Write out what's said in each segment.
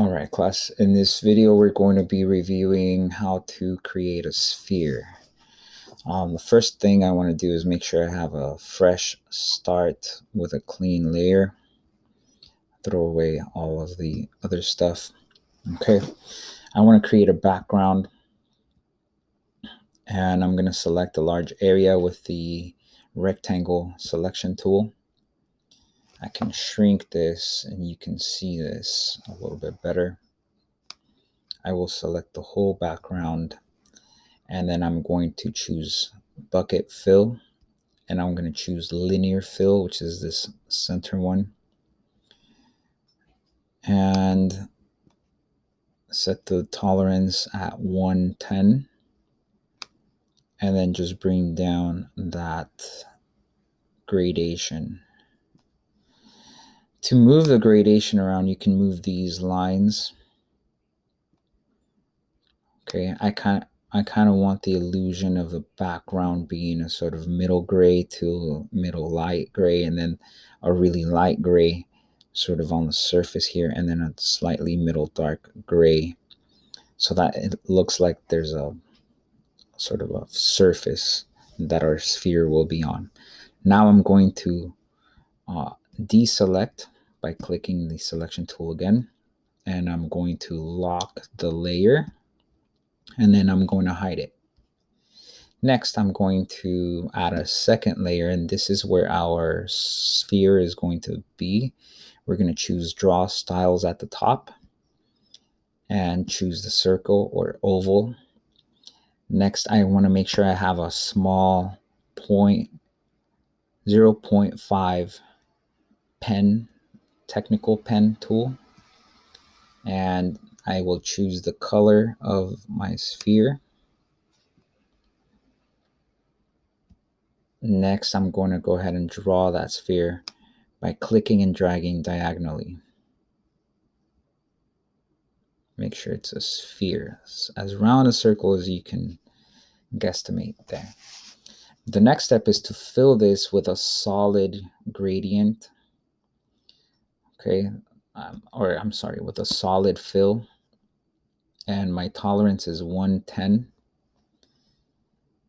All right, class. In this video, we're going to be reviewing how to create a sphere. The first thing I want to do is make sure I have a fresh start with a clean layer. Throw away all of the other stuff. Okay, I want to create a background, and I'm going to select a large area with the rectangle selection tool. I can shrink this and you can see this a little bit better. I will select the whole background, and then I'm going to choose bucket fill, and I'm going to choose linear fill, which is this center one, and set the tolerance at 110, and then just bring down that gradation. To move the gradation around, you can move these lines. Okay, I kind of want the illusion of the background being a sort of middle gray to middle light gray, and then a really light gray sort of on the surface here, and then a slightly middle dark gray, so that it looks like there's a sort of a surface that our sphere will be on. Now I'm going to deselect by clicking the selection tool again, and I'm going to lock the layer, and then I'm going to hide it. Next, I'm going to add a second layer, and this is where our sphere is going to be. We're going to choose Draw Styles at the top and choose the circle or oval. Next, I want to make sure I have a small 0.5 pen, technical pen tool, and I will choose the color of my sphere. Next, I'm going to go ahead and draw that sphere by clicking and dragging diagonally. Make sure it's a sphere, as round a circle as you can guesstimate there. The next step is to fill this with a solid gradient. Okay, with a solid fill, and my tolerance is 110.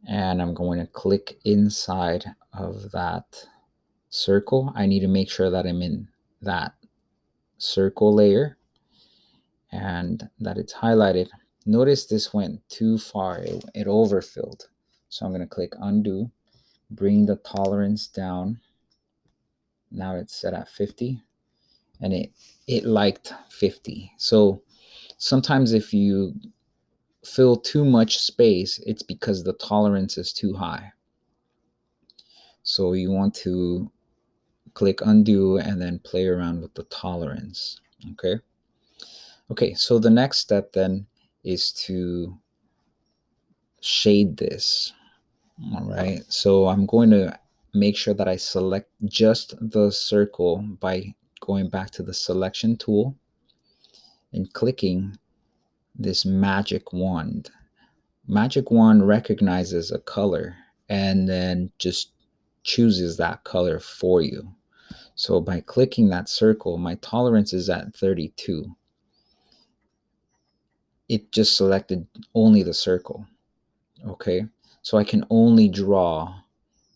And I'm going to click inside of that circle. I need to make sure that I'm in that circle layer and that it's highlighted. Notice this went too far, it overfilled. So I'm going to click undo, bring the tolerance down. Now it's set at 50, and it liked 50. So sometimes if you fill too much space, it's because the tolerance is too high. So you want to click undo and then play around with the tolerance. Okay, so the next step then is to shade this. All right, so I'm going to make sure that I select just the circle by going back to the selection tool and clicking this magic wand. Magic wand recognizes a color and then just chooses that color for you. So by clicking that circle, my tolerance is at 32. It just selected only the circle. Okay, so I can only draw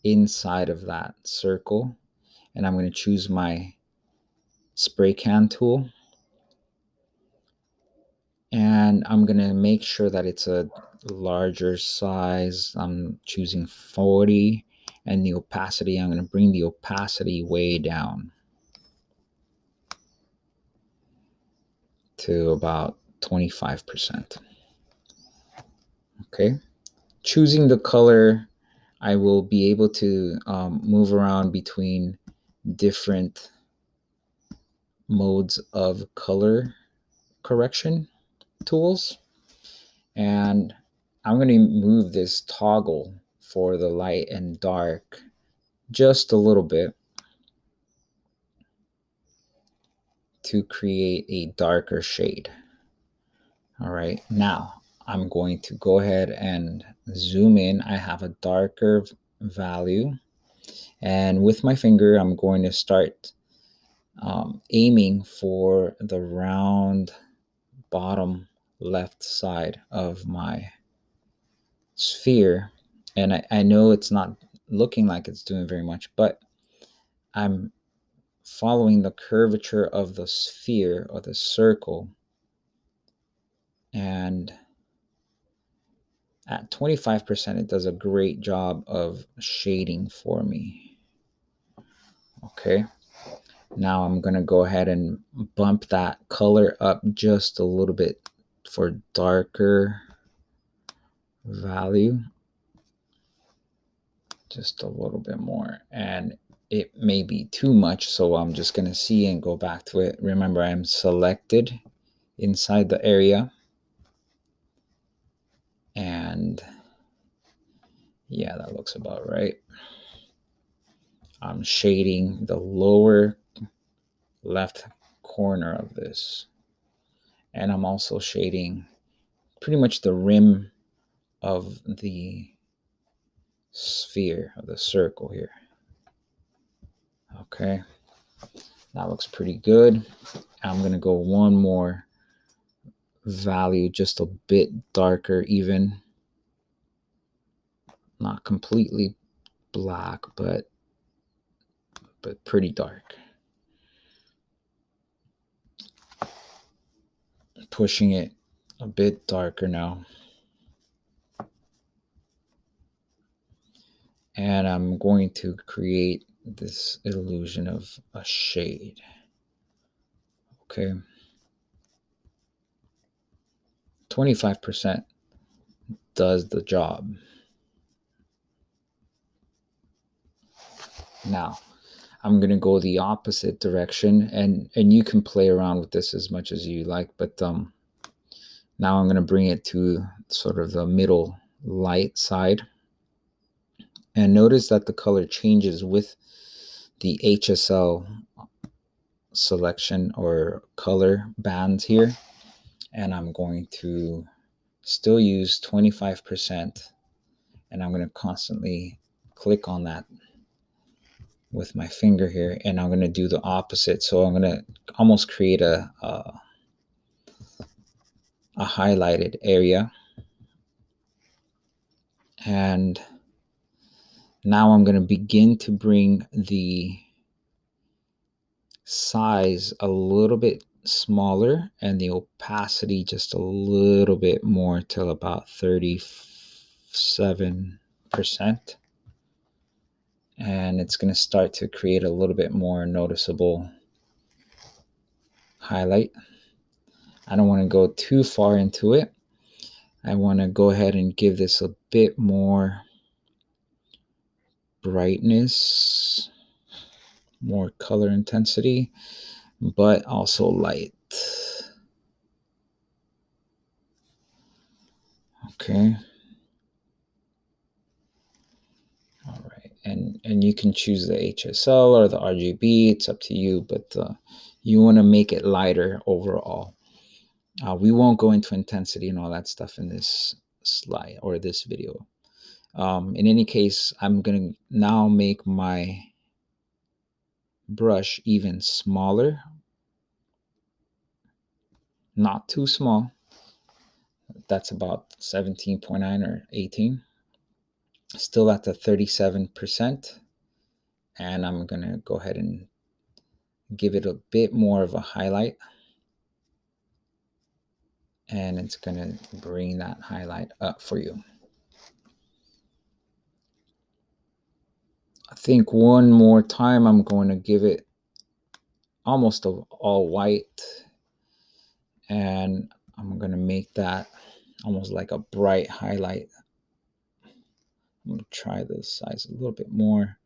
inside of that circle, and I'm going to choose my spray can tool, and I'm going to make sure that it's a larger size. I'm choosing 40, and the opacity, I'm going to bring the opacity way down to about 25%. Okay, choosing the color, I will be able to move around between different modes of color correction tools, and I'm going to move this toggle for the light and dark just a little bit to create a darker shade. All right, now I'm going to go ahead and zoom in. I have a darker value, and with my finger I'm going to start aiming for the round bottom left side of my sphere. And I know it's not looking like it's doing very much, but I'm following the curvature of the sphere or the circle. And at 25%, it does a great job of shading for me. Okay. Now I'm going to go ahead and bump that color up just a little bit for darker value. Just a little bit more. And it may be too much, so I'm just going to see and go back to it. Remember, I'm selected inside the area. And yeah, that looks about right. I'm shading the lower left corner of this. And I'm also shading pretty much the rim of the sphere, of the circle here. Okay, that looks pretty good. I'm going to go one more value, just a bit darker even. Not completely black, but pretty dark. Pushing it a bit darker now. And I'm going to create this illusion of a shade. Okay. 25% does the job. Now, I'm going to go the opposite direction, and you can play around with this as much as you like, but now I'm going to bring it to sort of the middle light side. And notice that the color changes with the HSL selection or color bands here. And I'm going to still use 25%, and I'm going to constantly click on that with my finger here, and I'm going to do the opposite. So I'm going to almost create a highlighted area. And now I'm going to begin to bring the size a little bit smaller and the opacity just a little bit more till about 37%. And it's going to start to create a little bit more noticeable highlight. I don't want to go too far into it. I want to go ahead and give this a bit more brightness, more color intensity, but also light. Okay. All right. And you can choose the HSL or the RGB. It's up to you, but you want to make it lighter overall. We won't go into intensity and all that stuff in this slide or this video. In any case, I'm going to now make my brush even smaller. Not too small. That's about 17.9 or 18. Still at the 37%. And I'm going to go ahead and give it a bit more of a highlight. And it's going to bring that highlight up for you. I think one more time I'm going to give it almost all white, and I'm going to make that almost like a bright highlight. I'm going to try the size a little bit more,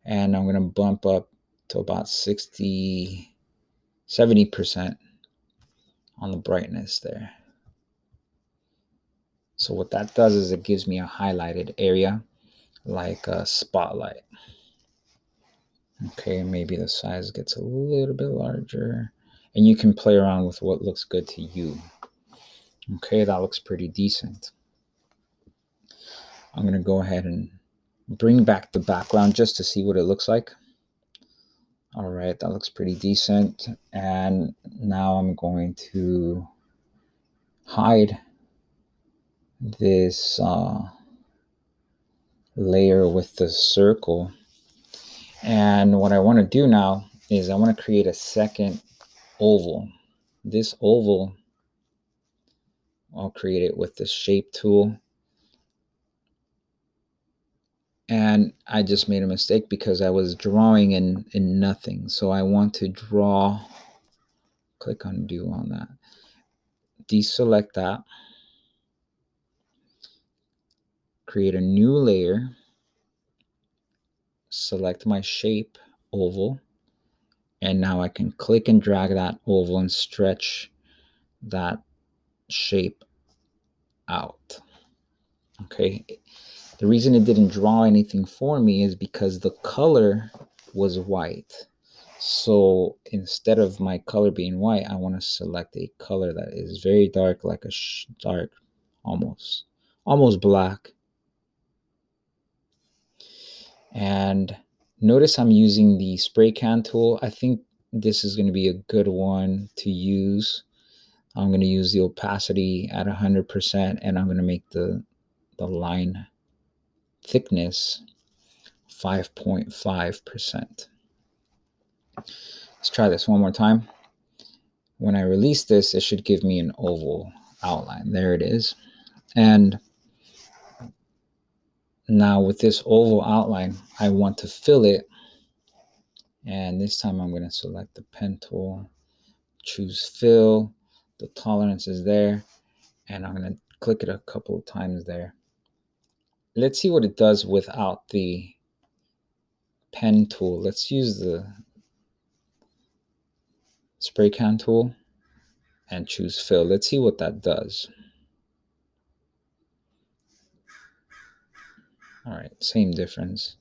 and I'm going to bump up to about 70% on the brightness there. So what that does is it gives me a highlighted area like a spotlight. Okay, maybe the size gets a little bit larger, and you can play around with what looks good to you. Okay, that looks pretty decent. I'm going to go ahead and bring back the background just to see what it looks like. All right, that looks pretty decent. And now I'm going to hide this layer with the circle. And what I want to do now is I want to create a second oval. This oval, I'll create it with the shape tool. And I just made a mistake because I was drawing in nothing. So I want to draw, click undo on that, deselect that, create a new layer, select my shape oval, and now I can click and drag that oval and stretch that shape out. Okay. The reason it didn't draw anything for me is because the color was white. So instead of my color being white, I want to select a color that is very dark, like a dark, almost black. And notice I'm using the spray can tool. I think this is going to be a good one to use. I'm going to use the opacity at 100%, and I'm going to make the line thickness 5.5%. Let's try this one more time. When I release this, it should give me an oval outline. There it is. And now with this oval outline, I want to fill it. And this time I'm going to select the pen tool, choose fill. The tolerance is there. And I'm going to click it a couple of times there. Let's see what it does without the pen tool. Let's use the spray can tool and choose fill. Let's see what that does. All right, same difference.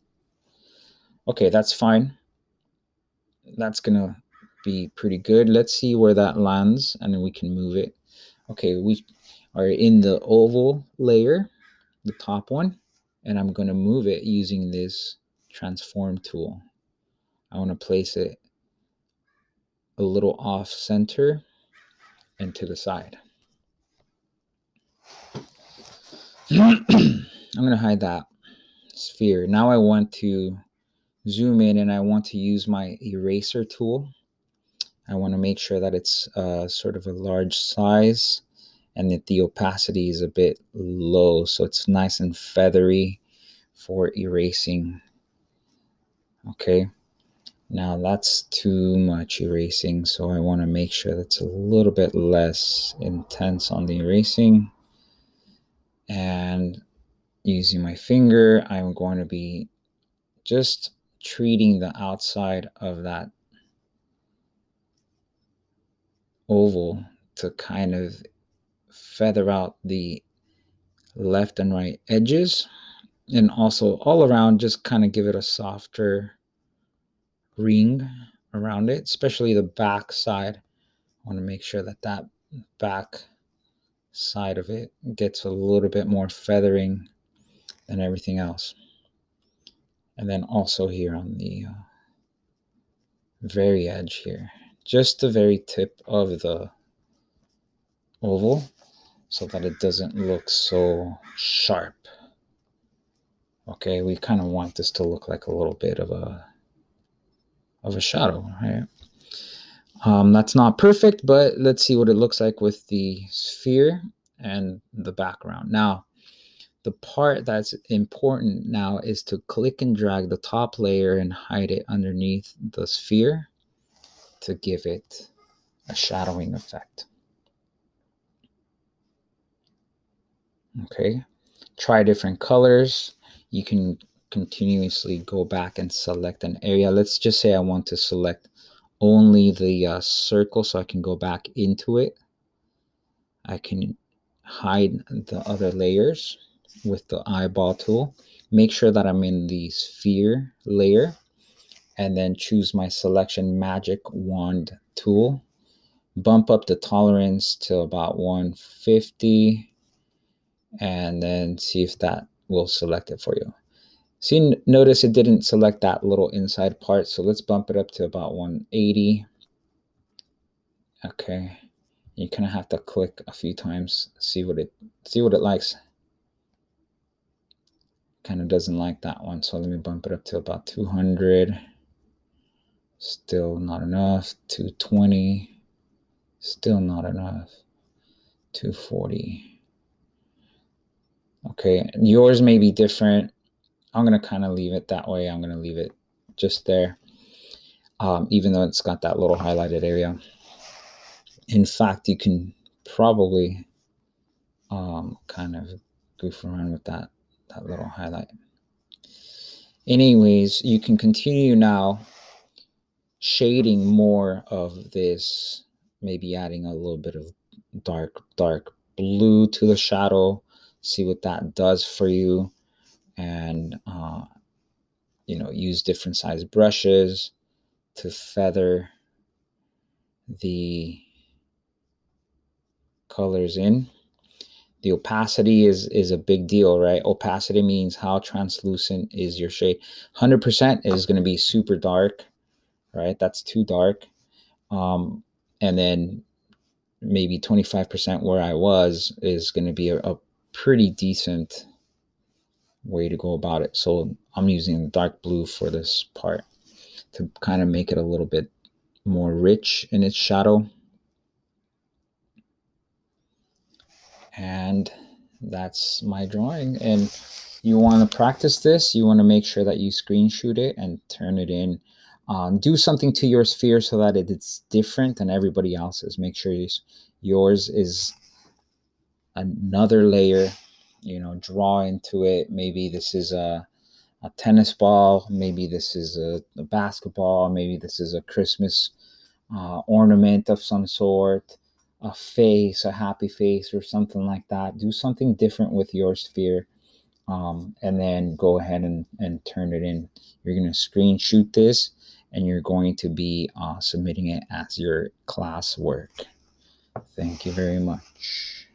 Okay, that's fine. That's gonna be pretty good. Let's see where that lands, and then we can move it. Okay, we are in the oval layer, the top one, and I'm gonna move it using this transform tool. I want to place it a little off center and to the side. I'm gonna hide that sphere. Now I want to zoom in, and I want to use my eraser tool. I want to make sure that it's sort of a large size and that the opacity is a bit low, so it's nice and feathery for erasing. Okay, now that's too much erasing, so I want to make sure that's a little bit less intense on the erasing. And using my finger, I'm going to be just treating the outside of that oval to kind of feather out the left and right edges, and also all around just kind of give it a softer ring around it, especially the back side. I want to make sure that that back side of it gets a little bit more feathering than everything else. And then also here on the very edge here, just the very tip of the oval, so that it doesn't look so sharp. Okay, we kind of want this to look like a little bit of a shadow, right? That's not perfect, but let's see what it looks like with the sphere and the background. Now, the part that's important now is to click and drag the top layer and hide it underneath the sphere to give it a shadowing effect. Okay, try different colors. You can continuously go back and select an area. Let's just say I want to select only the circle, so I can go back into it. I can hide the other layers with the eyeball tool. Make sure that I'm in the sphere layer, and then choose my selection magic wand tool. Bump up the tolerance to about 150, and then see if that will select it for you. See, notice it didn't select that little inside part, so let's bump it up to about 180. Okay, You kind of have to click a few times, see what it likes. Kind of doesn't like that one, so let me bump it up to about 200. Still not enough. 220. Still not enough. 240. Okay, yours may be different. I'm going to kind of leave it that way. I'm going to leave it just there, even though it's got that little highlighted area. In fact, you can probably kind of goof around with that little highlight. Anyways, you can continue now shading more of this, maybe adding a little bit of dark blue to the shadow, see what that does for you, and use different size brushes to feather the colors in. The opacity is a big deal, right? Opacity means how translucent is your shade. 100% is going to be super dark, right? That's too dark. And then maybe 25% where I was is going to be a pretty decent way to go about it. So I'm using dark blue for this part to kind of make it a little bit more rich in its shadow. And that's my drawing. And you want to practice this, you want to make sure that you screenshot it and turn it in. Do something to your sphere so that it's different than everybody else's. Make sure yours is another layer, draw into it. Maybe this is a tennis ball, maybe this is a basketball, maybe this is a Christmas ornament of some sort, a face, a happy face, or something like that. Do something different with your sphere, and then go ahead and turn it in. You're going to screenshot this, and you're going to be submitting it as your class work. Thank you very much.